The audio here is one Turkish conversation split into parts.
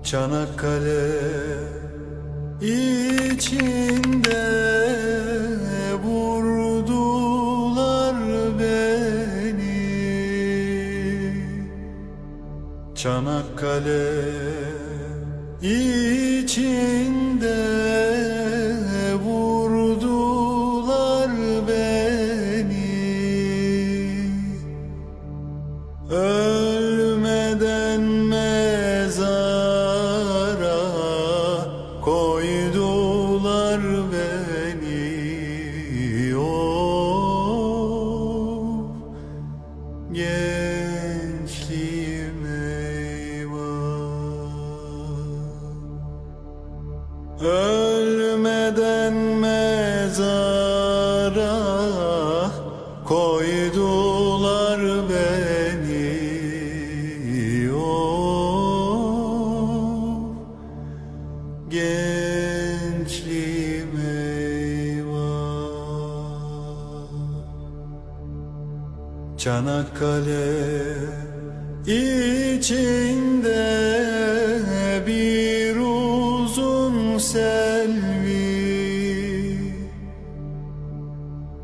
Çanakkale içinde vurdular beni. Çanakkale içinde vurdular beni. Ölmeden mezara koydular beni. Of, gençliğim eyvah. Ölmeden mezara koydular beni. Of, gençliğim eyvah. Çanakkale içinde bir uzun selvi.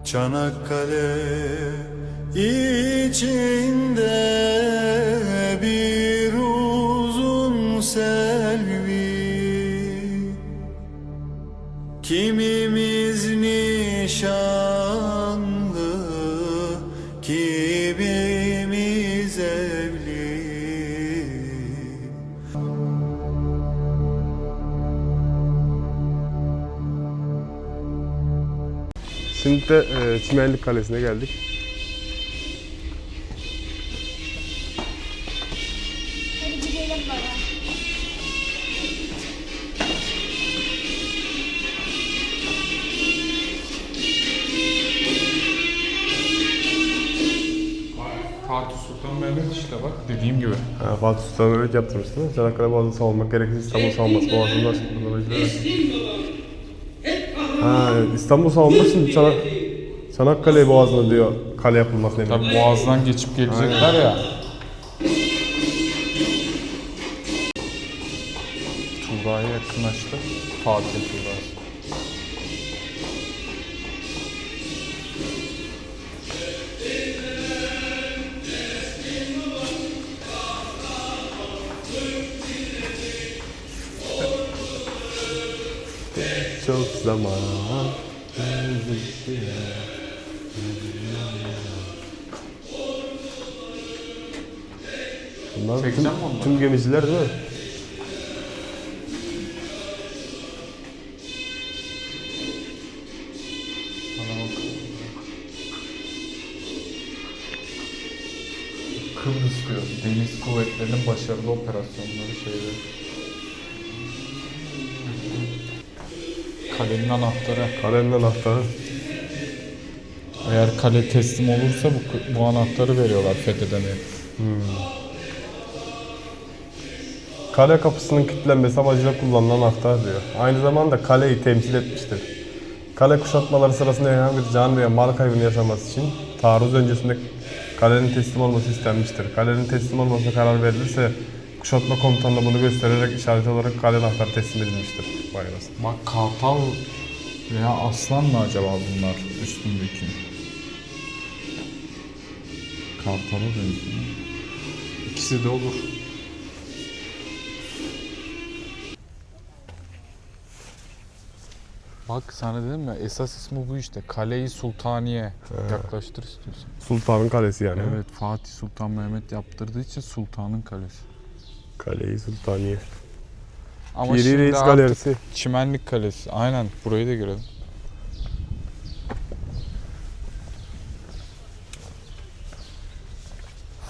Çanakkale içinde bir uzun selvi. Kimimiz nişanlı, kimimiz evli. Şimdi de Çimenlik Kalesi'ne geldik. Hadi gidelim baba. Fatih Sultan Mehmet işte bak dediğim gibi. Fatih Sultan Mehmet yaptırmış değil mi? Çanakkale Boğazı'nı savunmak gerekirse İstanbul savunması Boğazı'ndan İstanbul savunması için Çanakkale Boğazı'na diyor kale yapılması demek. Tabii Boğaz'dan geçip gelecekler ya. Tuğra'ya yakınlaştı. Fatih Tuğra'sı. Çok zaman. Bunlar Çekeceğim mi onları? tüm gemiciler değil mi? Bana bak. Kıbrıs diyor. Deniz kuvvetlerinin başarılı operasyonları şeyleri. Kalenin anahtarı. Kalenin anahtarı. Eğer kale teslim olursa bu anahtarı veriyorlar fethedemeye. Kale kapısının kilitlenmesi amacıyla kullanılan anahtar diyor. Aynı zamanda kaleyi temsil etmiştir. Kale kuşatmaları sırasında herhangi bir can veya mal kaybını yaşaması için taarruz öncesinde kalenin teslim olması istenmiştir. Kalenin teslim olmasına karar verilirse kuşatma komutanına bunu göstererek işaret olarak kale anahtarı teslim edilmiştir. Vay anasını. Bak kartal veya aslan mı acaba bunlar üstündeki? Kartala benziyor. İkisi de olur. Bak sana dedim ya esas ismi bu işte. Kale-i Sultaniye. Yaklaştır istiyorsan. Sultanın kalesi yani. Evet, Fatih Sultan Mehmet yaptırdığı için Sultan'ın kalesi. Kale-i Sultaniye. Ama Piri şimdi Reis artık Galerisi. Çimenlik Kalesi. Aynen, burayı da görelim.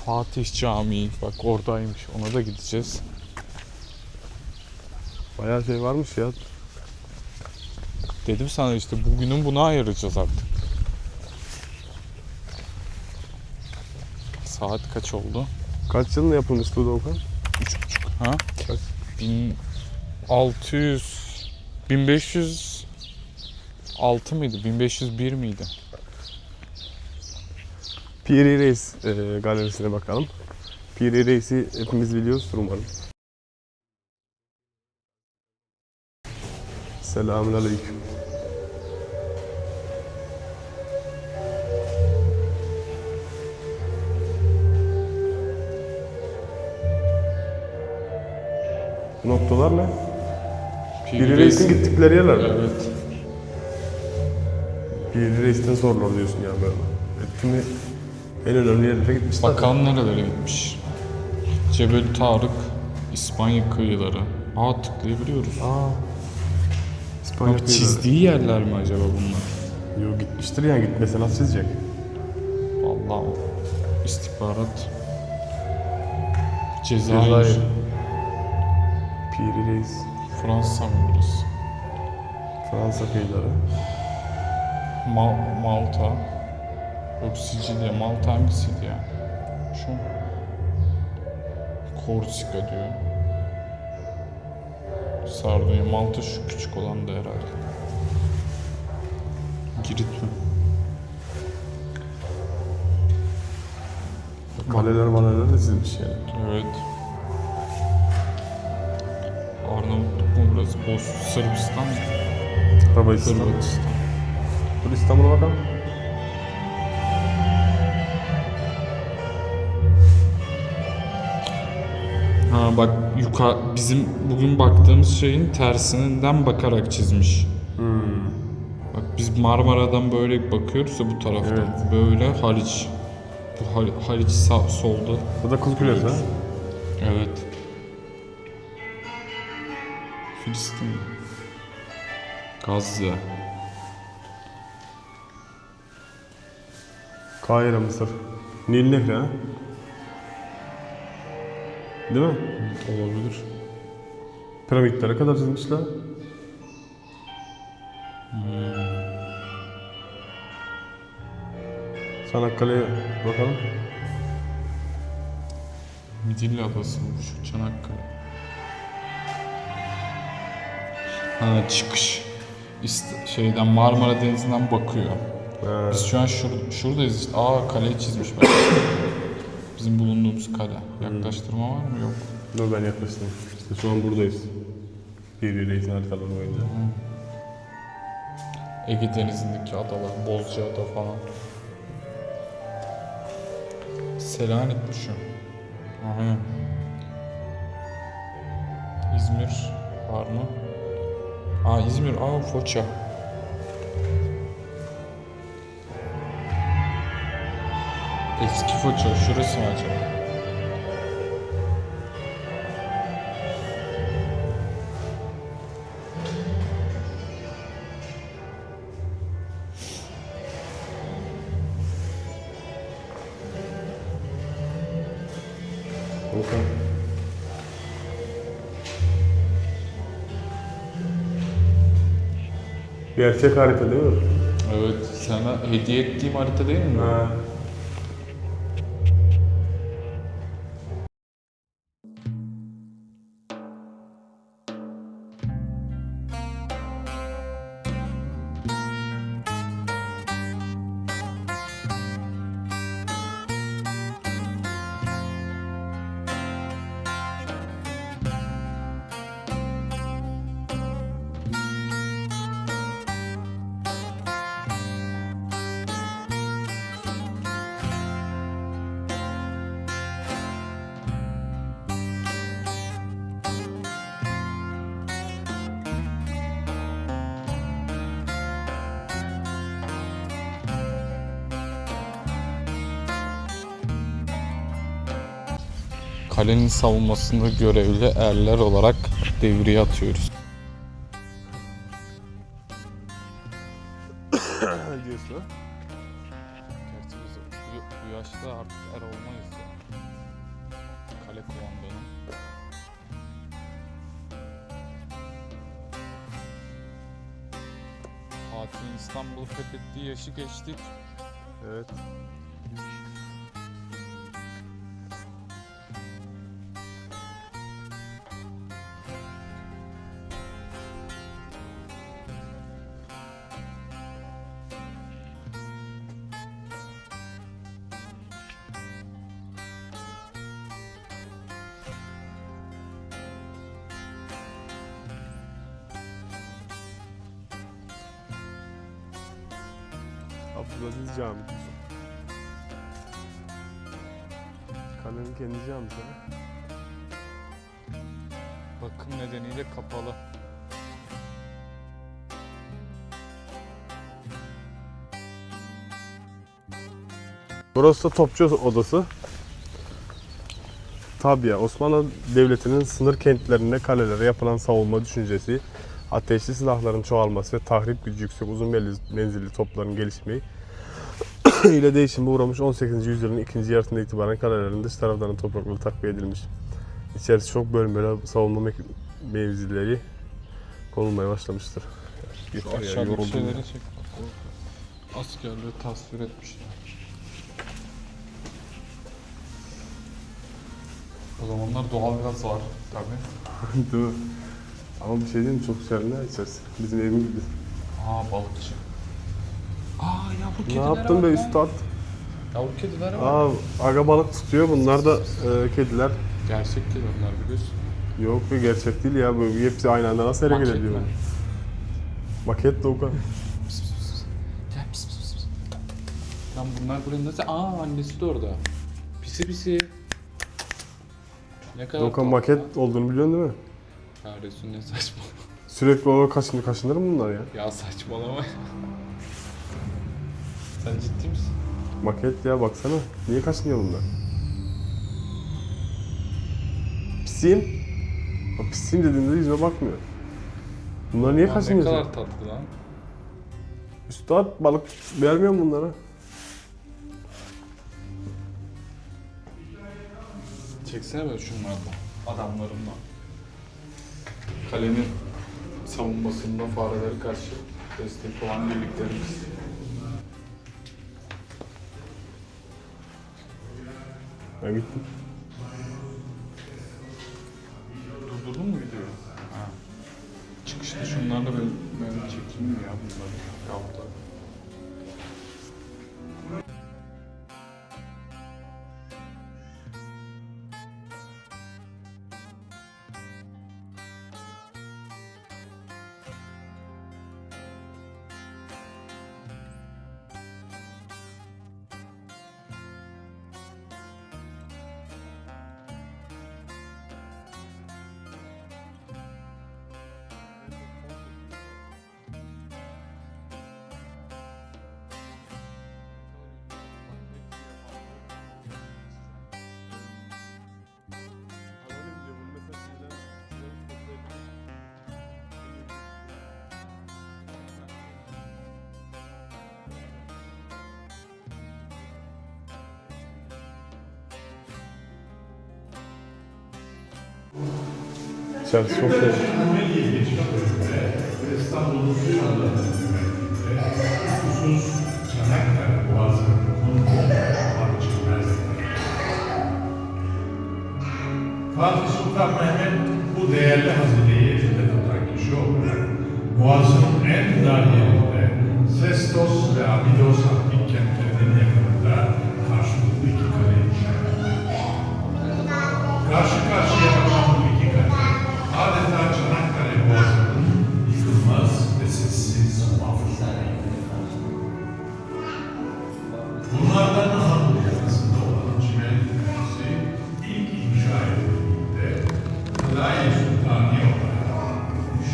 Fatih Camii. Bak oradaymış. Ona da gideceğiz. Bayağı şey varmış ya. Dedim sana işte bugünün buna ayıracağız artık. Saat kaç oldu? Kaç yılında yapılmıştı bu Doğukan? 3.30. Ha? Kaç? 1600 1506 mıydı? 1501 miydi? Piri Reis galerisine bakalım. Piri Reis'i hepimiz biliyoruz umarım. Selamünaleyküm. Bu noktalar ne? Piri Reis'in gittikleri yerler mi? Evet. Piri Reis'ten sorular diyorsun ya böyle. Kimi en önemli yerlere gitmişler. Bakalım nerelere gitmiş. Cebel Tarık, İspanya kıyıları. Aa, tıklayabiliyoruz. İspanya Bak, çizdiği yerler mi acaba bunlar? Yok, gitmiştir yani, gitmese nasıl çizecek? Vallahi o istihbarat. Cezayir. Cezayir. Piri Reis. Fransa mı burası? Fransa kıyıları. Malta. Yok, Sicilya. Malta hangisiydi ya? Şu. Korsika diyor. Sardunya. Malta şu küçük olan da herhalde. Girit mi? Kaleler maleler de çizilmiş yani. Evet. Arnavutluk mu burası? Sırbistan mı? Hırvatistan. Hırvatistan. Dur İstanbul'a bakalım. Ha bak, bizim bugün baktığımız şeyin tersinden bakarak çizmiş. Bak, biz Marmara'dan böyle bakıyoruz ya bu taraftan. Evet. Böyle Haliç. Bu Haliç solda. Bu da Kız Kulesi ha? Evet. Filistin. Gazze. Kahire, Mısır. Nil Nehri ha? Değil mi? Olabilir. Piramitlere kadar çizmişler. Çanakkale'ye bakalım. Midilli Adası mı şu, Çanakkale? Ha, çıkış. Şeyden, Marmara Denizi'nden bakıyor. Ha. Biz şu an şuradayız işte. Aa, kaleyi çizmiş bak. Bizim bulunduğumuz kale. Yaklaştırma var mı? Yok. Dur ben yaklaştım. İşte şu an buradayız. Piri Reis'in haritaları boyunca. Ege Denizi'ndeki adalar, Bozcaada falan. Selanik mi şu? Aha. İzmir var mı? Aa, İzmir, Foça. Eski Foça, şurası mı acaba? Bakalım. Gerçek harita değil mi? Evet, sana hediye ettiğim harita değil mi? Ha. Kalenin savunmasında görevli erler olarak devriye atıyoruz. Diyorsun ha? Gerçi biz bu yaşta artık er olmayız ya. Kale kumandanı. Fatih'in İstanbul'u fethettiği yaşı geçtik. Evet. Abdülaziz Camii. Kalenin kendi camisi. Bakım nedeniyle kapalı. Burası da Topçu Odası. Tabiye, Osmanlı Devleti'nin sınır kentlerinde kalelere yapılan savunma düşüncesi, ateşli silahların çoğalması ve tahrip gücü yüksek uzun menzilli topların gelişmeyi ile değişime uğramış 18. yüzyılın ikinci yarısında itibaren kalelerin dış taraflarının toprakları takviye edilmiş. İçerisi çok bölümlere savunma mevzileri konulmaya başlamıştır. Şu aşağıdaki şeyleri çek. Askerleri tasvir etmişler. O zamanlar doğalgaz var tabii. Değil mi? Ama bir şey diyeyim mi? Çok serinler içerisi. Bizim evimiz gibi. Balıkçı. Yavru Ne kedilere yaptın be bak lan. üstad? Yavru kedilere bak. Aga balık tutuyor. Bunlar da kediler. Gerçek kedi onlar biliyorsun. Yok be gerçek değil ya. Böyle hepsi aynı anda nasıl hareket Maket ediyor? mi? Maket de o kadar. Gel pis pis pis. Lan bunlar buraya nasıl? Annesi de orada. Pisi pisi. Ne kadar Dokan tatlı maket lan. olduğunu biliyorsun değil mi? Ya Resul ne saçma. Sürekli olarak kaşınır mı bunlar ya? Ya saçmalama ya. Sen ciddi misin? Maket ya baksana. Niye kaşınıyor bunlar? Pisiyim. O pisiyim dediğinde yüzüme bakmıyor. Bunlar niye Aa, ne kaşınıyor? kadar tatlı lan. Üstad balık vermiyor mu bunlara? Çeksene böyle şunlardan. Adamlarımla. Kalenin savunmasında farelere karşı destek olan birliklerimiz. Ben gittim. Durdurdun mu videoyu? Ha. Çıkışta şunlarla ben çekeyim mi ya bunları? Yaptı. İçerisi çok şey. İstanbul'un su yollarının yönettiğinde susuz Çanakkale Boğazı'nın konumu vazgeçilmezdi. Fatih Sultan Mehmet bu değerli hazineyi elinde tutan kişi olarak Boğaz'ın en dar yerinde Sestos ve Abidos antik kentlerinin yakınında karşılıklı iki kale inşa etti. Karşı karşıya bakan bu iki kale adeta Çanakkale Boğazı'nın yıkılmaz ve sessiz muhafızları. Bunlardan Anadolu yakasında olan Çimenli Kalesi ilk inşa edildiğinde Kılayi Sultaniye olarak kurulmuş,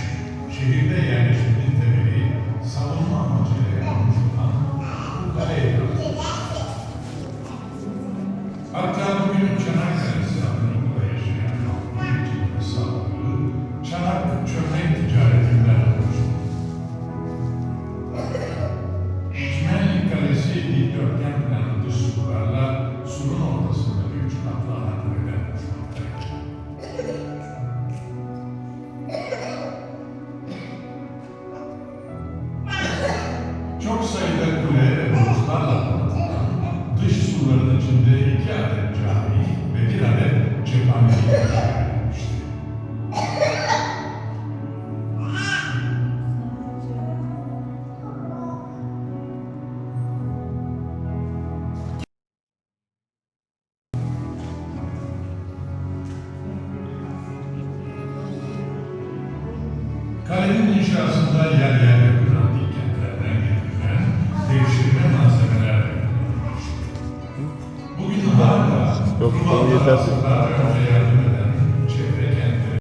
şehirde yerleşmenin temeli savunma amacıyla yapılmış olan bu kaleye yapılmış. Hatta bugün Çanakkale Sınırı'nda yaşayan halkın içinde sağladığı Çanak çömlek ticaretinden olmuştur. Çimenlik Kalesi dikdörtgen planlı dış surlarla surun ortasında bir üç katlı anahtarıyla oluşmaktaydı. Çok sayıda kule ve burçlarla donatılan dış surların içinde 2 adet cami ve 1 adet cephanelik inşa edilmişti. Kalenin inşasında yer yer yapılan antik kentlerden getirilen devşirme Yok, bu yeter. Önce yardım eden çevre kentleri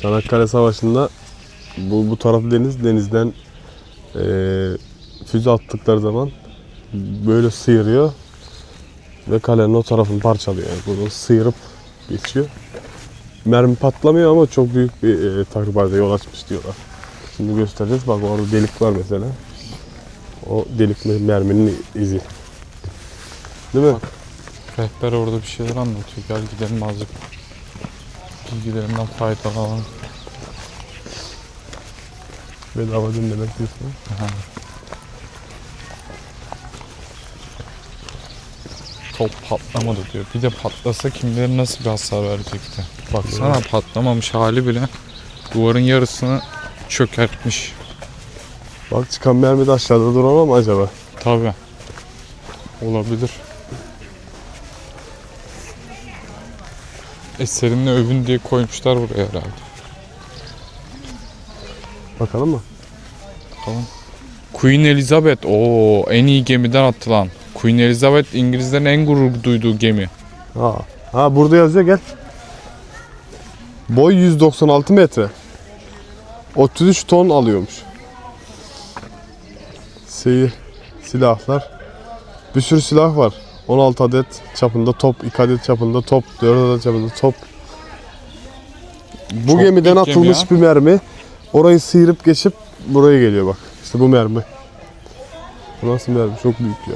Çanakkale Savaşı'nda bu tarafı deniz, denizden füze attıkları zaman böyle sıyırıyor ve kalenin o tarafını parçalıyor. Yani bunu sıyırıp geçiyor. Mermi patlamıyor ama çok büyük bir tahribata yol açmış diyorlar. Şimdi göstereceğiz. Bak orada delik var mesela. O delik merminin izi. Değil mi? Rehber orada bir şeyler anlatıyor. Gel gidelim azıcık. Bilgilerinden faydalanalım. Bedava dinlemek diyorsun. Top patlamadı diyor. Bir de patlasa kim bilir nasıl bir hasar verecekti. Baksana patlamamış hali bile duvarın yarısını çökertmiş. Bak çıkan mermi de aşağıda duran ama acaba? Tabi. Olabilir. Eserinle övün diye koymuşlar buraya herhalde. Bakalım mı? Bakalım. Queen Elizabeth. Oo, en iyi gemiden atılan. Queen Elizabeth İngilizlerin en gurur duyduğu gemi. Ha burada yazıyor gel. Boy 196 metre. 33 ton alıyormuş. Silahlar. Bir sürü silah var. 16 adet çapında top, 2 adet çapında top, 4 adet çapında top. Bu Çok gemiden büyük gemi atılmış ya. bir mermi. Orayı sıyırıp geçip buraya geliyor bak. İşte bu mermi. Bu nasıl mermi? Çok büyük ya.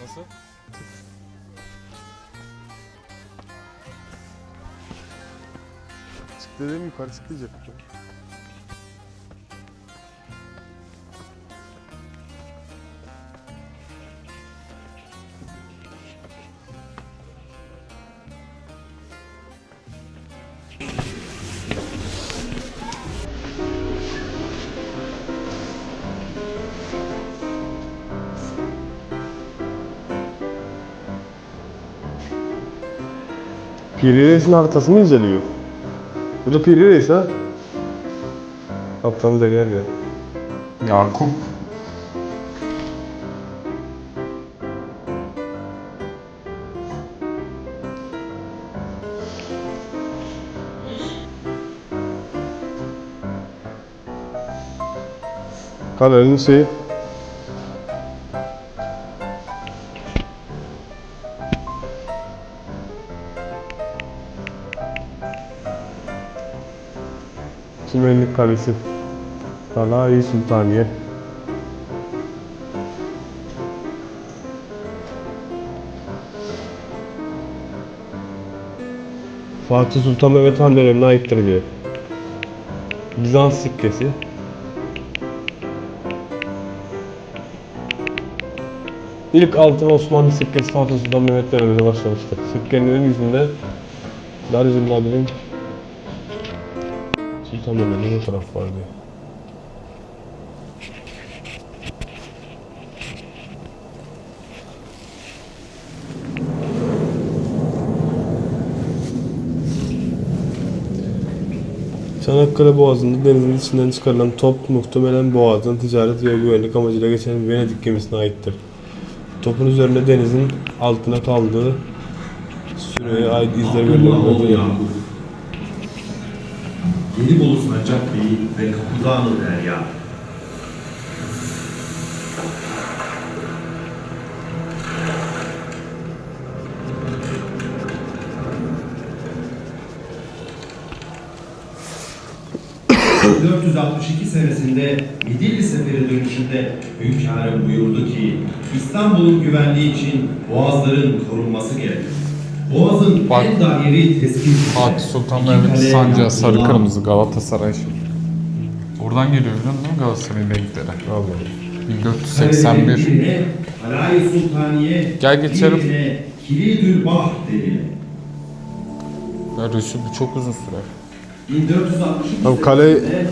Nasıl? Çık dedim yukarı çık diyecek. Piri Reis'in haritasını inceliyor. Bu da Piri Reis ha. Kaptan Zeliha ya. Yakup. Kalenin şeyi. Çimenlik Kalesi. Kala-i Sultaniye. Fatih Sultan Mehmet Han dönemine aittir diyor. Bizans sikkesi. İlk altın Osmanlı sikkesi Fatih Sultan Mehmet döneminde başlamıştır. Sikkenin yüzünde Darüzüllabi'nin Sultan Mehmet'in fotoğrafı var diyor. Çanakkale Boğazı'nda denizin içinden çıkarılan top muhtemelen Boğaz'ın ticaret ve güvenlik amacıyla geçen Venedik gemisine aittir. Topun üzerinde denizin altına kaldığı süreye ait izler görülmektedir. Gelibolu Sancak Bey'i ve Kapıdağlı Derya. ...462 senesinde Midilli Seferi dönüşünde hünkârım buyurdu ki İstanbul'un güvenliği için boğazların korunması gerekir. Boğazın Bak, en dar yeri tespit edilir. Fatih Sultan İki Mehmet kale, Sancağı sarı Boğaz. kırmızı Galatasaray. Oradan geliyor biliyor musun Galatasaray'ın renkleri? Allah'ım. 1481. Birine Alay-ı Sultaniye, Gel geçelim. birine Kilidül Bahr dedi. Ya Resul bu çok uzun sürer. 1462 Tamam, kale- senesinde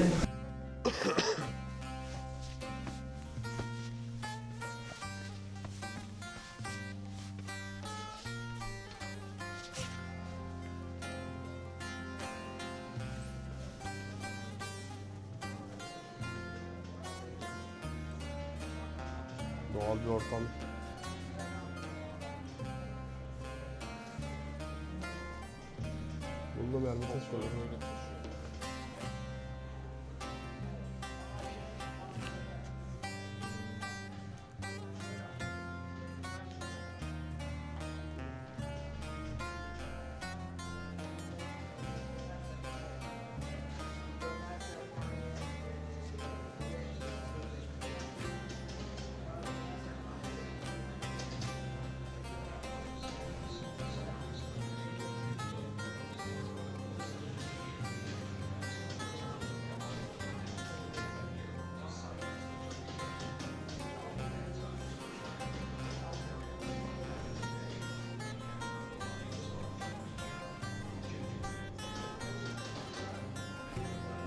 Doğal bir ortam. Bunda mermi taşıyor.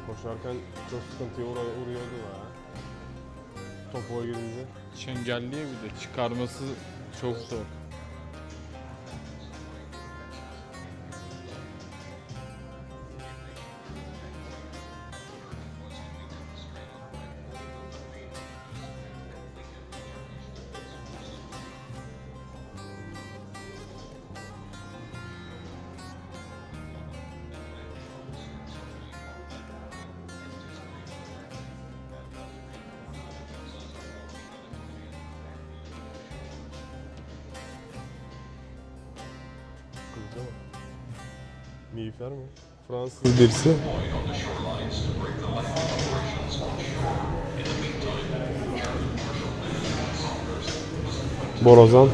Koşarken çok sıkıntıya uğruyordu ya. Topuğa girince. Çengelliye bir de çıkarması çok zor. Kılıca bak. Miğfer mi? Fransız birisi. Borazan.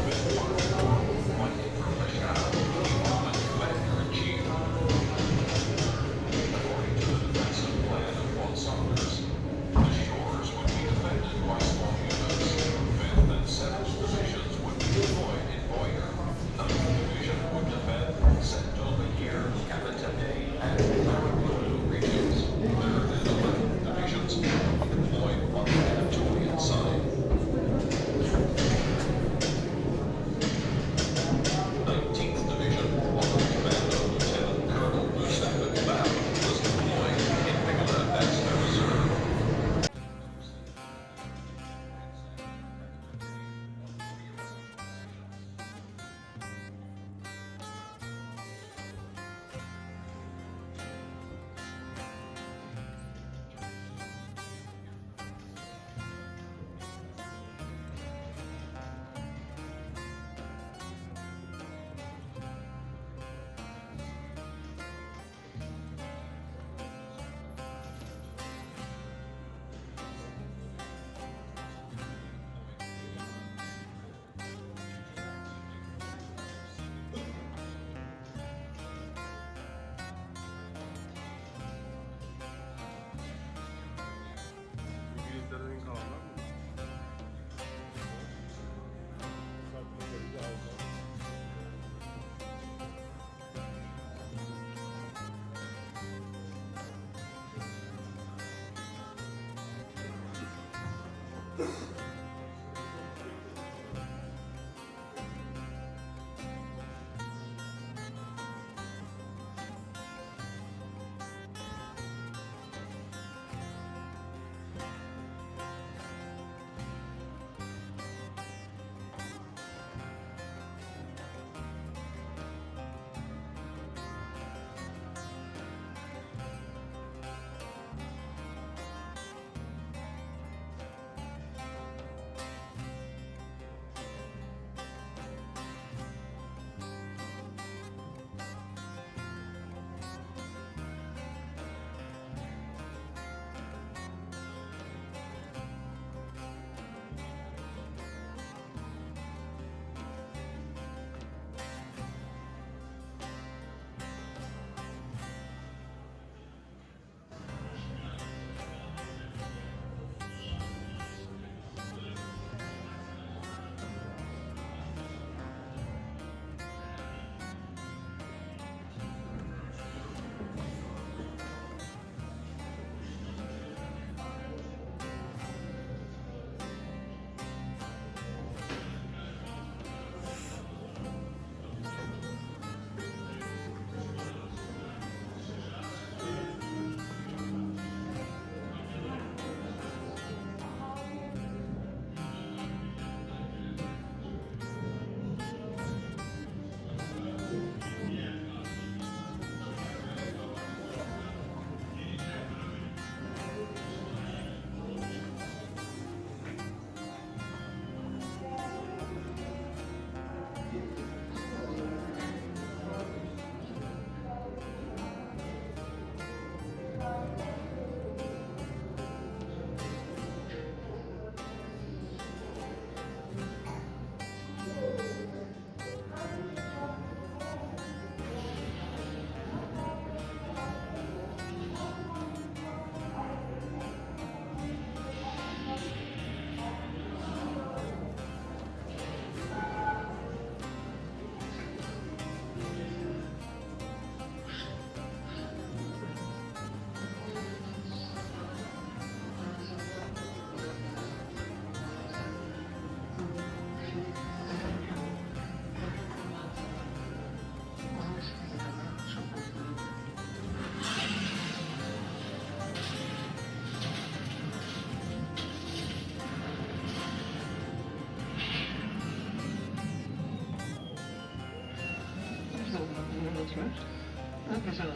lütfen. Nefes alın.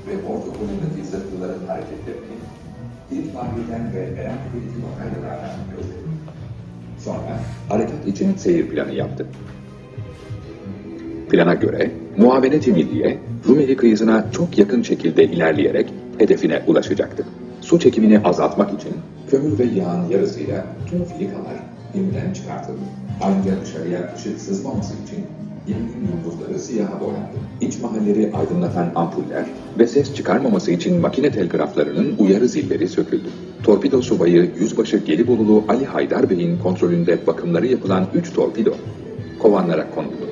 Ve ortaokulu'ndaki zırhlıların hareketlerini ilk mahiyeten ve merak edici makalelerden gözledim. Sonra harekat için seyir planı yaptı. Plana göre Muavenet-i Milliye, Rumeli kıyısına çok yakın şekilde ilerleyerek hedefine ulaşacaktı. Su çekimini azaltmak için kömür ve yağın yarısıyla tüm filikalar gemiden çıkartıldı. Ayrıca dışarıya ışık sızmaması için geminin yıldızları siyaha boyandı. İç mahalleri aydınlatan ampuller ve ses çıkarmaması için makine telgraflarının uyarı zilleri söküldü. Torpido subayı Yüzbaşı Gelibolulu Ali Haydar Bey'in kontrolünde bakımları yapılan 3 torpido kovanlara konuldu.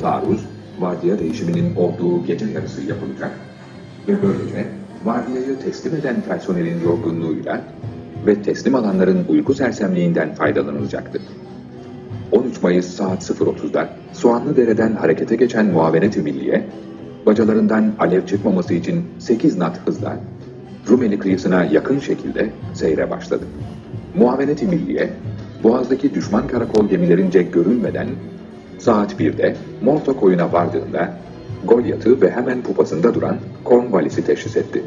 Taarruz, vardiya değişiminin olduğu gece yarısı yapılacak ve böylece vardiyayı teslim eden personelin yorgunluğuyla ve teslim alanların uyku sersemliğinden faydalanılacaktı. 13 Mayıs saat 0.30'da Soğanlıdere'den harekete geçen Muavenet-i Milliye, bacalarından alev çıkmaması için 8 knot hızla Rumeli kıyısına yakın şekilde seyre başladı. Muavenet-i Milliye, Boğaz'daki düşman karakol gemilerince görülmeden saat 1'de Morto koyuna vardığında Golyat'ı ve hemen pupasında duran Cornwallis'i teşhis etti.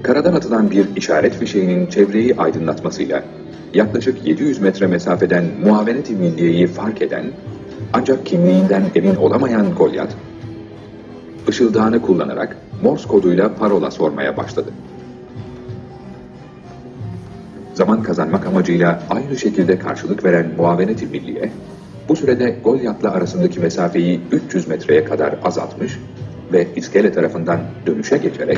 Karadan atılan bir işaret fişeğinin çevreyi aydınlatmasıyla yaklaşık 700 metre mesafeden Muavenet-i Milliye'yi fark eden ancak kimliğinden emin olamayan Golyat, ışıldağını kullanarak Morse koduyla parola sormaya başladı. Zaman kazanmak amacıyla aynı şekilde karşılık veren Muavenet-i Milliye, bu sürede Golyat'la arasındaki mesafeyi 300 metreye kadar azaltmış ve iskele tarafından dönüşe geçerek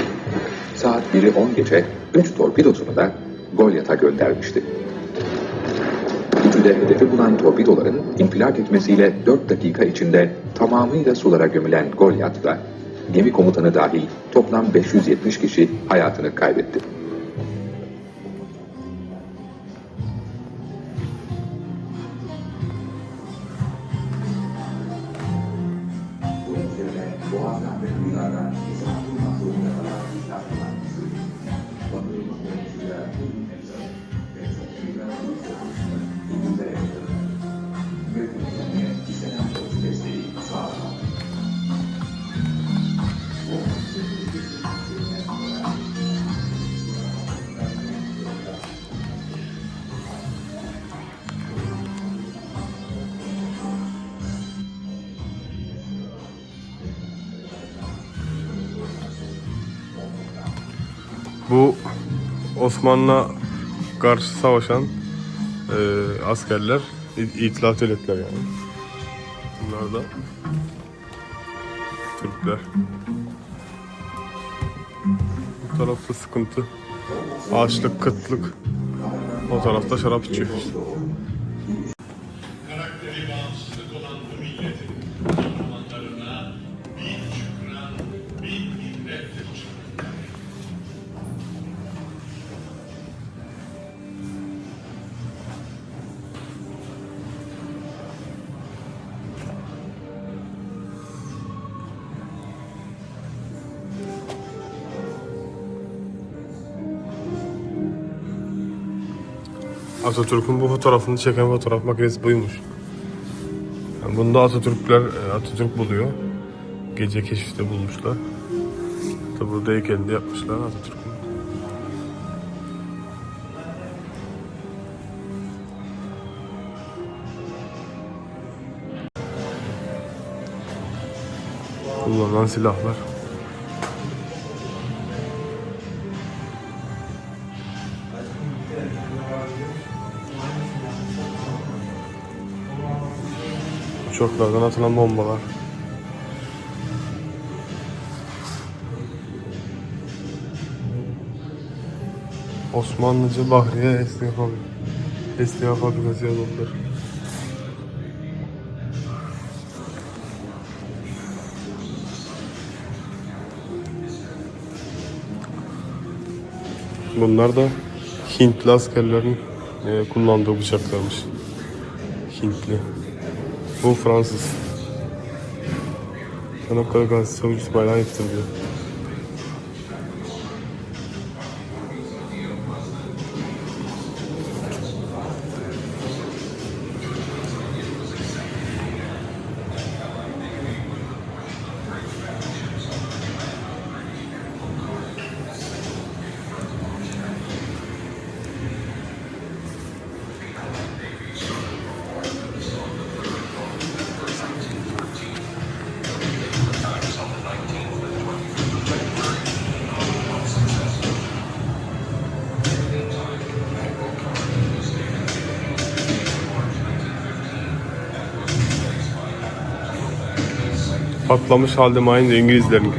saat 1'i 10 geçe 3 torpidosunu da Golyat'a göndermişti. Üçü de hedefi bulan torpidoların infilak etmesiyle 4 dakika içinde tamamıyla sulara gömülen Golyat'la gemi komutanı dahil toplam 570 kişi hayatını kaybetti. Boğaz'dan ve kıyılardan hesap bulmak zorunda kalan iştahlılar sürüyor. Bakırımız boyunca bu mevzat ve çok güzel bir sorusunu İngiltere yaptırdı. Ve bu nedenle istenen sonuç desteği sağlandı. Bu Osmanlı'na karşı savaşan askerler, itilaf devletler yani. Bunlar da Türkler. Bu tarafta sıkıntı, açlık, kıtlık. O tarafta şarap içiyor. Karakteri bağımsızlık olan bu milletin kahramanlarına bin şükran, bin minnet çıkıyor. Atatürk'ün bu fotoğrafını çeken fotoğraf makinesi buymuş. Yani bunu da Atatürk buluyor. Gece keşifte bulmuşlar. Tabi burada heykelini yapmışlar Atatürk'ün. Kullanılan silahlar. Uçaklardan atılan bombalar. Osmanlıca Bahriye Esniha Fabrikası yazılır. Bunlar da Hintli askerlerin kullandığı bıçaklarmış. Hintli. Bu Fransız. Çanakkale Gazi Savaşı bayrağı yetiştirdi. Patlamış halde mayın İngilizlerin